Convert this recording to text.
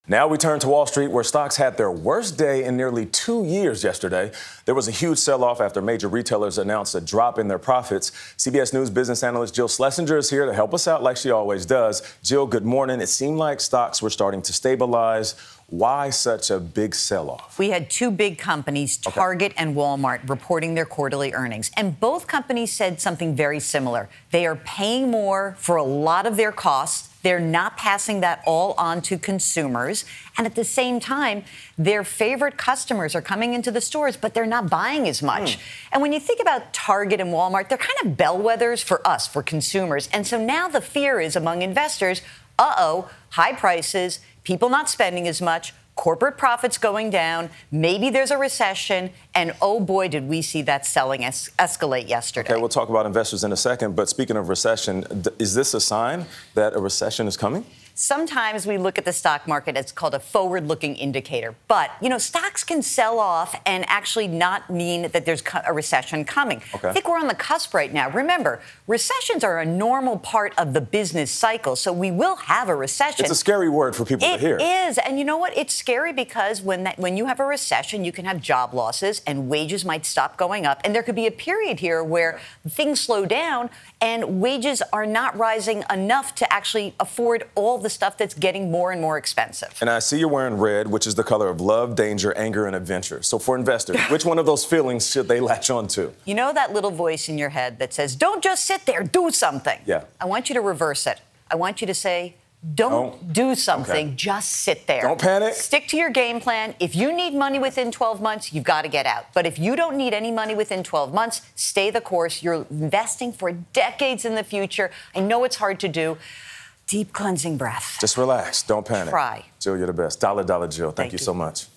Now we turn to Wall Street, where stocks had their worst day in nearly 2 years yesterday. There was a huge sell-off after major retailers announced a drop in their profits. CBS News business analyst Jill Schlesinger is here to help us out like she always does. Jill, good morning. It seemed like stocks were starting to stabilize. Why such a big sell-off? We had two big companies, Target and Walmart, reporting their quarterly earnings. And both companies said something very similar. They are paying more for a lot of their costs. They're not passing that all on to consumers. And at the same time, their favorite customers are coming into the stores, but they're not buying as much. And when you think about Target and Walmart, they're kind of bellwethers for us, for consumers. And so now the fear is among investors, high prices, people not spending as much, corporate profits going down, maybe there's a recession, and oh boy, did we see that selling escalate yesterday. Okay, we'll talk about investors in a second, but speaking of recession, is this a sign that a recession is coming? Sometimes we look at the stock market as called a forward-looking indicator. But, you know, stocks can sell off and actually not mean that there's a recession coming. I think we're on the cusp right now. Remember, recessions are a normal part of the business cycle, so we will have a recession. It's a scary word for people to hear. It is. And you know what? It's scary because when you have a recession, you can have job losses and wages might stop going up. And there could be a period here where things slow down and wages are not rising enough to actually afford all the stuff that's getting more and more expensive. And I see you're wearing red, which is the color of love, danger, anger, and adventure. So for investors, which one of those feelings should they latch on to? You know that little voice in your head that says, don't just sit there, do something. Yeah. I want you to reverse it. I want you to say, don't do something, just sit there. Don't panic. Stick to your game plan. If you need money within 12 months, you've got to get out. But if you don't need any money within 12 months, stay the course. You're investing for decades in the future. I know it's hard to do. Deep cleansing breath. Just relax. Don't panic. Try. Jill, you're the best. Dollar Jill. Thank you so much.